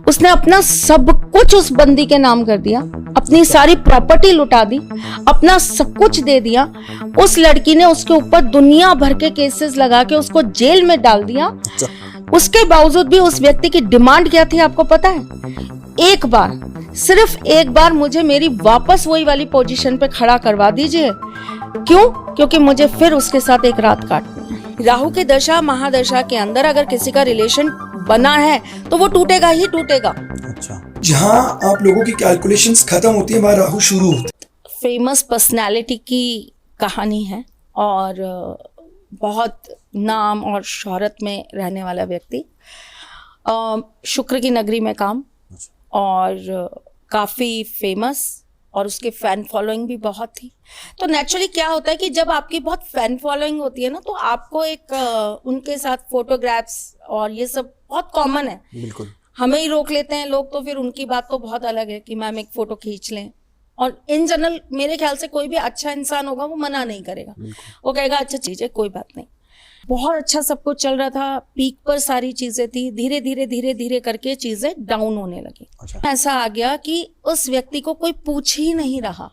उसने अपना सब कुछ उस बंदी के नाम कर दिया, अपनी सारी प्रॉपर्टी लुटा दी, अपना सब कुछ दे दिया। उस लड़की ने उसके ऊपर दुनिया भर के केसेस लगा के उसको जेल में डाल दिया। उसके बावजूद भी उस व्यक्ति की डिमांड क्या थी आपको पता है? एक बार, सिर्फ एक बार मुझे मेरी वापस वही वाली पोजीशन पे खड़ा करवा दीजिए। क्यों? क्योंकि मुझे फिर उसके साथ एक रात काटनी है। राहु के दशा महादशा के अंदर अगर किसी का रिलेशन बना है तो वो टूटेगा ही टूटेगा। अच्छा, जहाँ आप लोगों की कैलकुलेशंस खत्म होती है वहाँ राहु शुरू होता है। फेमस पर्सनालिटी की कहानी है और बहुत नाम और शोहरत में रहने वाला व्यक्ति, शुक्र की नगरी में काम और काफ़ी फेमस, और उसके फ़ैन फॉलोइंग भी बहुत थी। तो नेचुरली क्या होता है कि जब आपकी बहुत फ़ैन फॉलोइंग होती है ना, तो आपको एक उनके साथ फोटोग्राफ्स और ये सब बहुत कॉमन है। बिल्कुल, हमें ही रोक लेते हैं लोग, तो फिर उनकी बात तो बहुत अलग है कि मैम एक फ़ोटो खींच लें। और इन जनरल मेरे ख्याल से कोई भी अच्छा इंसान होगा वो मना नहीं करेगा, वो कहेगा अच्छा चीज़ है, कोई बात नहीं। बहुत अच्छा सब कुछ चल रहा था, पीक पर सारी चीजें थी। धीरे धीरे धीरे धीरे करके चीजें डाउन होने लगी। अच्छा। ऐसा आ गया कि उस व्यक्ति को कोई पूछ ही नहीं रहा।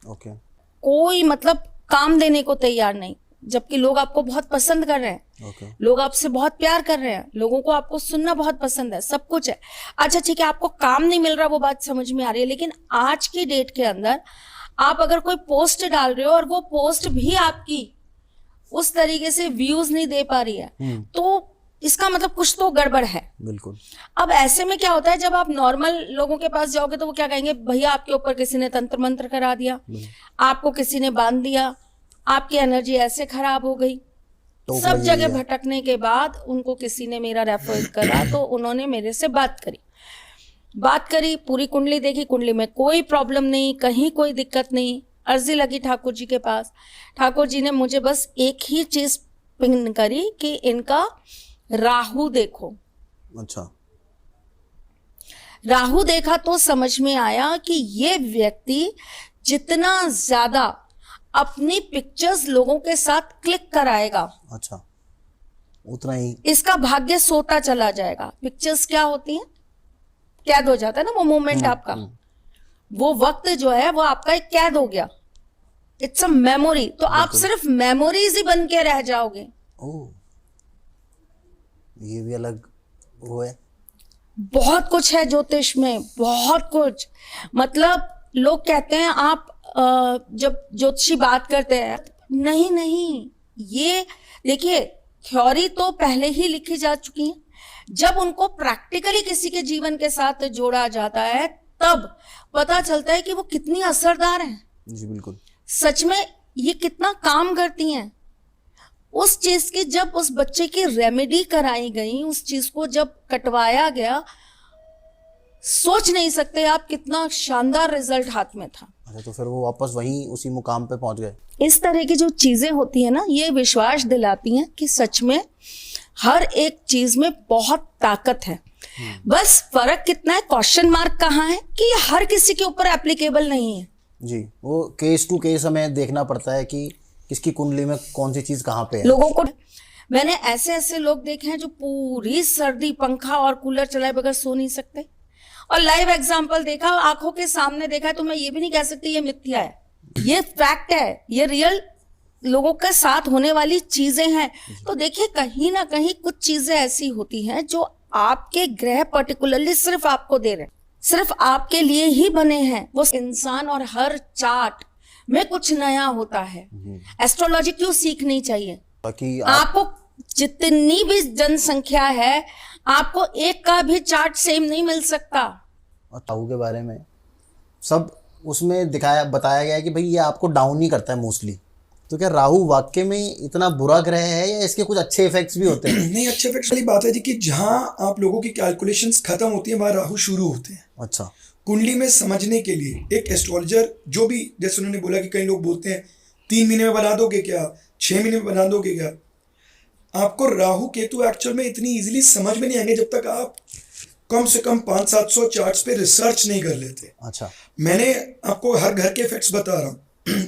ओके। कोई मतलब काम देने को तैयार नहीं, जबकि लोग आपको बहुत पसंद कर रहे हैं। ओके। लोग आपसे बहुत प्यार कर रहे हैं, लोगों को आपको सुनना बहुत पसंद है, सब कुछ है। अच्छा ठीक है, आपको काम नहीं मिल रहा, वो बात समझ में आ रही है। लेकिन आज की डेट के अंदर आप अगर कोई पोस्ट डाल रहे हो और वो पोस्ट भी आपकी उस तरीके से व्यूज नहीं दे पा रही है, तो इसका मतलब कुछ तो गड़बड़ है। बिल्कुल। अब ऐसे में क्या होता है, जब आप नॉर्मल लोगों के पास जाओगे तो वो क्या कहेंगे, भैया आपके ऊपर किसी ने तंत्र मंत्र करा दिया, आपको किसी ने बांध दिया, आपकी एनर्जी ऐसे खराब हो गई। सब जगह भटकने के बाद उनको किसी ने मेरा रेफर करा, तो उन्होंने मेरे से बात करी, पूरी कुंडली देखी, कुंडली में कोई प्रॉब्लम नहीं, कहीं कोई दिक्कत नहीं। अर्जी लगी ठाकुर जी के पास, ठाकुर जी ने मुझे बस एक ही चीज पिन करी कि इनका राहु देखो। अच्छा। राहु देखा तो समझ में आया कि ये व्यक्ति जितना ज्यादा अपनी पिक्चर्स लोगों के साथ क्लिक कराएगा, अच्छा, उतना ही इसका भाग्य सोता चला जाएगा। पिक्चर्स क्या होती हैं, कैद हो जाता है ना वो मोमेंट आपका, वो वक्त जो है वो आपका एक कैद हो गया। इट्स अ मेमोरी, तो आप सिर्फ मेमोरीज ही बन के रह जाओगे। ओह, ये भी अलग वो है। बहुत कुछ है ज्योतिष में, बहुत कुछ। मतलब लोग कहते हैं आप जब ज्योतिषी बात करते हैं, नहीं, ये देखिए थ्योरी तो पहले ही लिखी जा चुकी है। जब उनको प्रैक्टिकली किसी के जीवन के साथ जोड़ा जाता है तब पता चलता है कि वो कितनी असरदार हैं। जी बिल्कुल, सच में ये कितना काम करती हैं। उस चीज की जब उस बच्चे की रेमेडी कराई गई, उस चीज को जब कटवाया गया, सोच नहीं सकते आप कितना शानदार रिजल्ट हाथ में था। अच्छा, तो फिर वो वापस वहीं उसी मुकाम पे पहुंच गए। इस तरह की जो चीजें होती है ना, ये विश्वास दिलाती हैं कि सच में हर एक चीज में बहुत ताकत है। बस फर्क कितना है, क्वेश्चन मार्क कहाँ है कि ये हर किसी के ऊपर एप्लीकेबल नहीं है। जी, वो केस टू केस हमें देखना पड़ता है कि किसकी कुंडली में कौन सी चीज कहाँ पे है। लोगों को मैंने ऐसे लोग देखे हैं जो पूरी सर्दी पंखा और कूलर चलाए बगैर सो नहीं सकते, और लाइव एग्जांपल देखा, आंखों के सामने देखा है। तो मैं ये भी नहीं कह सकती ये मिथ्या है, ये फैक्ट है, ये रियल लोगों के साथ होने वाली चीजें हैं। तो देखिए कहीं ना कहीं कुछ चीजें ऐसी होती हैं जो आपके ग्रह पर्टिकुलरली सिर्फ आपको दे रहे हैं, सिर्फ आपके लिए ही बने हैं वो इंसान। और हर चार्ट में कुछ नया होता है। एस्ट्रोलॉजी क्यों सीखनी चाहिए? ताकि आपको जितनी भी जनसंख्या है, आपको एक का भी चार्ट सेम नहीं मिल सकता। राहु के बारे में सब उसमें बताया गया है कि भाई ये आपको डाउन ही करता है मोस्टली। तो क्या राहु वाकई में इतना बुरा ग्रह है या इसके कुछ अच्छे इफेक्ट्स भी होते हैं? नहीं, अच्छे इफेक्ट्स वाली बात है जी कि जहां आप लोगों की कैलकुलेशंस खत्म होती है वहां राहु शुरू होते हैं। अच्छा। कुंडली में समझने के लिए एक एस्ट्रोलॉजर, जो भी, जैसे उन्होंने बोला कि कई लोग बोलते हैं 3 महीने में बना दोगे क्या, 6 महीने में बना दोगे क्या, आपको राहु केतु एक्चुअल में इतनी इजीली समझ में नहीं आएंगे जब तक आप कम से कम 500-700 चार्ट्स पे रिसर्च नहीं कर लेते। अच्छा। मैंने आपको हर घर के इफेक्ट्स बता रहा हूँ,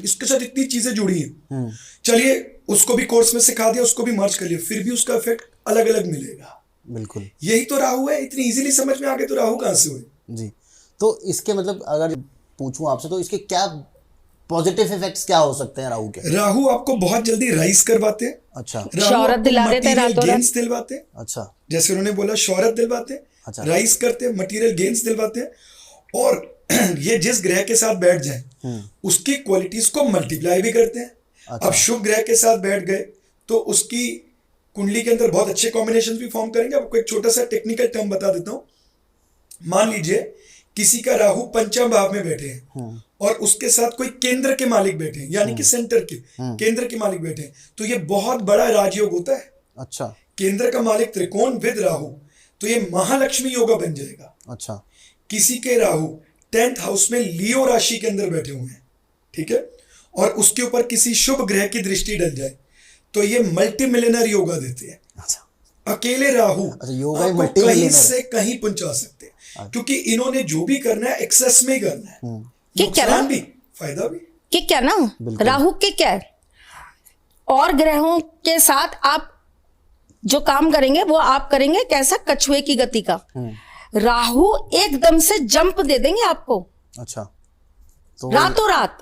इसके साथ इतनी चीजें जुड़ी हैं। चलिए उसको भी कोर्स में सिखा दिया, उसको भी मर्ज कर लिया, फिर भी उसका इफेक्ट अलग अलग मिलेगा। बिल्कुल यही तो राहु है। इतनी इजीली समझ में आ गए तो राहु कहाँ से हुए? जी। तो इसके मतलब अगर पूछूं आपसे तो इसके क्या पॉजिटिव इफेक्ट्स क्या हो सकते हैं राहु के? राहु आपको बहुत जल्दी राइज करवाते हैं। अच्छा राहु शौहरत आपको दिला देते हैं material रातों रात। gains दिलवाते हैं। अच्छा जैसे उन्होंने बोला शौहरत दिलवाते हैं, अच्छा। राइज करते हैं, मटेरियल गेन्स दिलवाते हैं। और ये जिस ग्रह के साथ बैठ जाए उसकी क्वालिटीज को मल्टीप्लाई भी करते हैं। अच्छा। अब शुभ ग्रह के साथ बैठ गए तो उसकी कुंडली के अंदर बहुत अच्छे कॉम्बिनेशन भी फॉर्म करेंगे। आपको एक छोटा सा टेक्निकल टर्म बता देता हूं। मान लीजिए किसी का राहु पंचम भाव में बैठे हैं और उसके साथ कोई केंद्र के मालिक बैठे हैं, यानी कि सेंटर के केंद्र के मालिक बैठे हैं, तो ये बहुत बड़ा राजयोग होता है। अच्छा केंद्र का मालिक त्रिकोण विद राहु, तो ये महालक्ष्मी योगा बन जाएगा। अच्छा किसी के राहु 10th हाउस में लियो राशि के अंदर बैठे हुए हैं, ठीक है, और उसके ऊपर किसी शुभ ग्रह की दृष्टि डल जाए तो ये मल्टी मिलियनर योगा देते हैं। अच्छा अकेले राहु अच्छा, योगा ही आपको multi-millionaire कहीं है। से कहीं पहुंचा सकते हैं, क्योंकि इन्होंने जो भी करना है एक्सेस में ही करना है। किक क्या ना? नुकसान भी फायदा भी। किक क्या ना, बिल्कुल। राहु किक क्या है? और ग्रहों के साथ आप जो काम करेंगे वो आप करेंगे कैसा, कछुए की गति का। राहु एकदम से जंप दे देंगे आपको। अच्छा तो रातों रात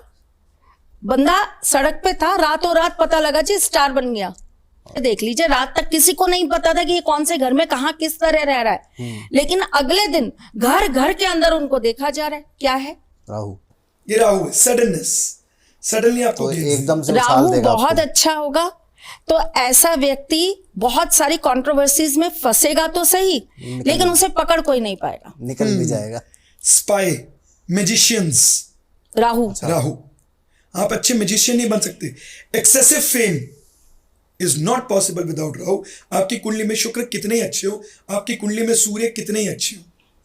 बंदा सड़क पे था, रातों रात पता लगा जी स्टार बन गया। देख लीजिए, रात तक किसी को नहीं पता था कि ये कौन से घर में कहां किस तरह रह रहा है, लेकिन अगले दिन घर घर के अंदर उनको देखा जा रहा है। क्या है? राहु। ये राहु है, सडननेस, सडनली आपको तो गेंद एकदम से उछाल राहु देगा बहुत आपको। अच्छा होगा तो ऐसा व्यक्ति बहुत सारी कंट्रोवर्सीज में फंसेगा तो सही, लेकिन उसे पकड़ कोई नहीं पाएगा। निकल भी जाएगा। Spy, magicians, Rahu Rahu. आप अच्छे मैजिशियन नहीं बन सकते। Excessive fame is not possible without Rahu. आपकी कुंडली में शुक्र कितने ही अच्छे हो, आपकी कुंडली में सूर्य कितने ही अच्छे हो,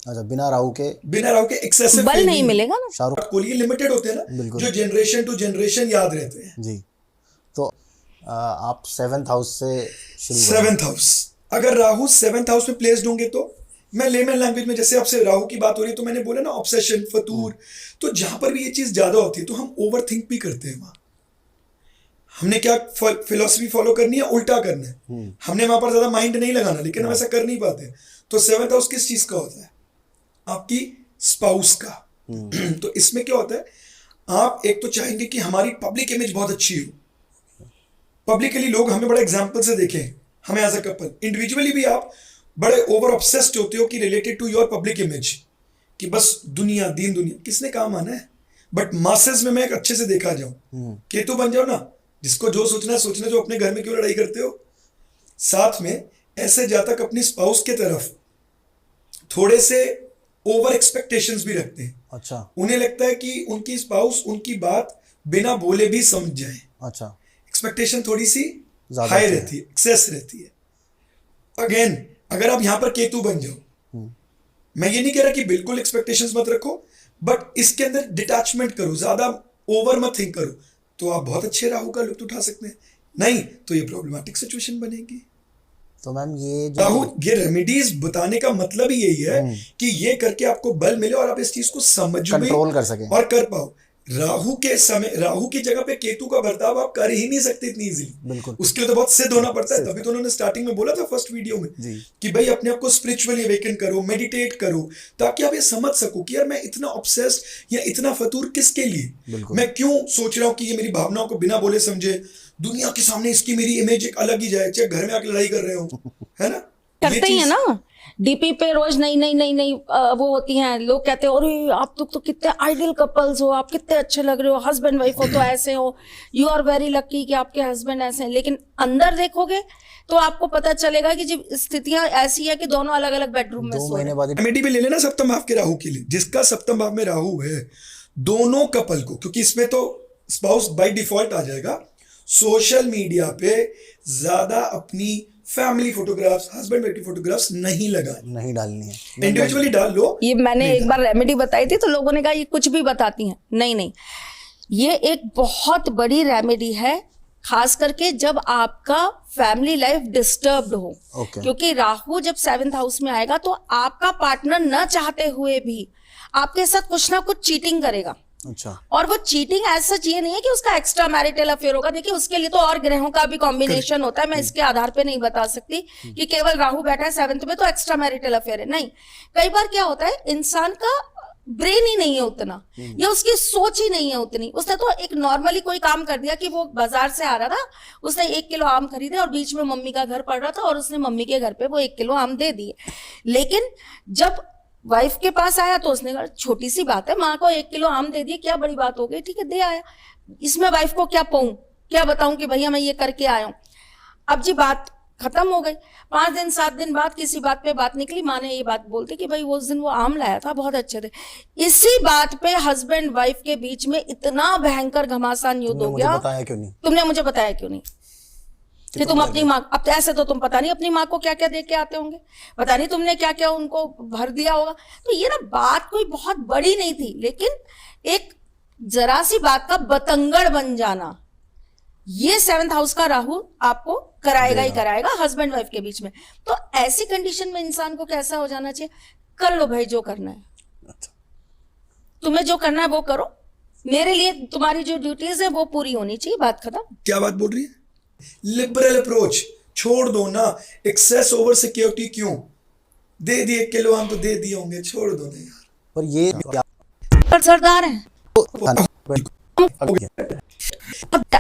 अच्छा बिना राहु के बिना राहु के एक्सेसिव बल नहीं मिलेगा ना। शाहरुख कोई लिमिटेड होते हैं ना, बिल्कुल। जो जनरेशन टू जनरेशन याद रहते हैं। जी। तो आप 7th हाउस से शुरू करें। 7th हाउस, अगर राहु 7th हाउस में प्लेस्ड होंगे तो मैं लेमन लैंग्वेज में, जैसे आपसे राहु की बात हो रही है तो मैंने बोला ना ऑब्सेशन, फतूर, तो जहां पर भी ये चीज ज्यादा होती है तो हम ओवर थिंक भी करते हैं। वहां हमने क्या फिलोसफी फॉलो करनी है, उल्टा करना है। हमने वहां पर ज्यादा माइंड नहीं लगाना, लेकिन हम ऐसा कर नहीं पाते। तो 7th हाउस किस चीज का होता है? आपकी स्पाउस का। तो इसमें क्या होता है, आप एक तो चाहेंगे कि हमारी पब्लिक इमेज बहुत अच्छी हो, पब्लिकली लोग हमें बड़े एग्जाम्पल से देखें, हमें एज अ कपल। इंडिविजुअली भी आप बड़े ओवर ऑब्सेस्ड होते हो कि related to your public image, कि बस दुनिया दीन दुनिया किसने काम आना है। बट मासेस में मैं एक अच्छे से देखा जाऊं, केतु बन जाओ ना, जिसको जो सोचना है सोचना, जो अपने घर में क्यों लड़ाई करते हो। साथ में ऐसे जातक अपनी स्पाउस के तरफ थोड़े से ओवर एक्सपेक्टेशंस भी रखते हैं। अच्छा उन्हें लगता है कि उनकी स्पाउस उनकी बात बिना बोले भी समझ जाए। अच्छा एक्सपेक्टेशन थोड़ी सी ज्यादा हाई होती है। रहती है, एक्सेस रहती है। अगेन अगर आप यहां पर केतु बन जाओ, मैं ये नहीं कह रहा कि बिल्कुल एक्सपेक्टेशंस मत रखो, बट इसके अंदर डिटैचमेंट करो, ज्यादा ओवर मत थिंक करो, तो आप बहुत अच्छे राहु का लुत्फ उठा सकते हैं। नहीं तो ये प्रॉब्लमेटिक सिचुएशन बनेगी। तो मैम ये जो राहु, ये रेमेडीज बताने का मतलब ही यही है कि ये करके आपको बल मिले और आप इस चीज को समझ भी कंट्रोल कर सकें। और कर पाओ। राहु के समय, राहु की जगह पे केतु का बर्ताव आप कर ही नहीं सकते इतनी इजीली। बिल्कुल। उसके लिए तो बहुत सिद्ध होना पड़ता है। तभी तो उन्होंने स्टार्टिंग में बोला था फर्स्ट वीडियो में जी। कि भाई अपने आप को स्पिरिचुअली अवेकन करो, मेडिटेट करो, ताकि आप ये समझ सको कि यार मैं इतना ऑब्सेस्ड या इतना फतूर किसके लिए, बिल्कुल। मैं क्यों सोच रहा हूँ कि ये मेरी भावनाओं को बिना बोले समझे, दुनिया के सामने इसकी मेरी इमेज एक अलग ही जाए, चाहे घर में आके लड़ाई कर रहे हो, है ना। ये करते ही है चीज- ना, डीपी पे रोज नई नई नई नई वो होती हैं, लोग कहते हैं अरे आप लोग तो कितने आइडियल कपल्स हो, आप कितने अच्छे लग रहे हो, हस्बैंड वाइफ हो तो ऐसे हो, यू आर वेरी लकी कि आपके हस्बैंड ऐसे हैं। लेकिन अंदर देखोगे तो आपको पता चलेगा कि जब स्थितियां ऐसी है कि दोनों अलग अलग बेडरूम में 2 सो रहे महीने हैं। बाद ही रेमेडी भी ले लेना सप्तम भाव के राहु के लिए। जिसका सप्तम भाव में राहु है, दोनों कपल को, क्योंकि इसमें तो स्पाउस बाय डिफॉल्ट आ जाएगा, सोशल मीडिया पे ज्यादा अपनी फैमिली फोटोग्राफ्स, हस्बैंड वाइफ की फोटोग्राफ्स नहीं लगानी, नहीं डालनी है। इंडिविजुअली डाल लो। ये मैंने एक बार रेमेडी बताई थी तो लोगों ने कहा ये कुछ भी बताती हैं। नहीं नहीं, ये एक बहुत बड़ी रेमेडी है, खास करके जब आपका फैमिली लाइफ डिस्टर्ब्ड हो। Okay. क्योंकि राहु जब 7th हाउस में आएगा तो आपका पार्टनर न चाहते हुए भी आपके साथ कुछ ना कुछ चीटिंग करेगा। अच्छा, और वो चीटिंग एज सच ये नहीं है कि उसका एक्स्ट्रा मैरिटल अफेयर होगा। देखिए उसके लिए तो और ग्रहों का भी कॉम्बिनेशन होता है, मैं इसके आधार पे नहीं बता सकती कि केवल राहु बैठा है 7th में तो एक्स्ट्रा मैरिटल अफेयर है, नहीं। कई बार क्या होता है, इंसान का ब्रेन ही नहीं है उतना, या उसकी सोच ही नहीं है उतनी। उसने तो एक नॉर्मली कोई काम कर दिया कि वो बाजार से आ रहा था, उसने 1 किलो आम खरीदे और बीच में मम्मी का घर पड़ रहा था और उसने मम्मी के घर पे वो 1 किलो आम दे दिए। लेकिन जब वाइफ के पास आया तो उसने कहा छोटी सी बात है, माँ को 1 किलो आम दे दिए, क्या बड़ी बात हो गई, ठीक है दे आया। इसमें वाइफ को क्या कहूं, क्या बताऊं कि भैया मैं ये करके आया हूं। अब जी बात खत्म हो गई। 5 दिन 7 दिन बाद किसी बात पे बात निकली, माँ ने ये बात बोलती कि भाई उस दिन वो आम लाया था बहुत अच्छे थे। इसी बात पे हस्बैंड वाइफ के बीच में इतना भयंकर घमासान युद्ध हो गया। बताया क्यों नहीं? तुमने मुझे बताया क्यों नहीं कि तुम अपनी माँ, अब तो ऐसे तो तुम पता नहीं अपनी माँ को क्या क्या दे के आते होंगे, पता नहीं तुमने क्या क्या उनको भर दिया होगा। तो ये ना बात कोई बहुत बड़ी नहीं थी, लेकिन एक जरा सी बात का बतंगड़ बन जाना, ये 7th हाउस का राहु आपको कराएगा ही कराएगा हस्बैंड वाइफ के बीच में। तो ऐसी कंडीशन में इंसान को कैसा हो जाना चाहिए, कर लो भाई जो करना है, अच्छा, तुम्हें जो करना है वो करो, मेरे लिए तुम्हारी जो ड्यूटीज है वो पूरी होनी चाहिए, बात खत्म। क्या बात बोल रही है? लिबरल अप्रोच छोड़ दो ना, एक्सेस ओवर सिक्योरिटी क्यों? दे दिए किलो आम तो दे दिए होंगे, छोड़ दो ना यार। पर ये पर सरदार है क्या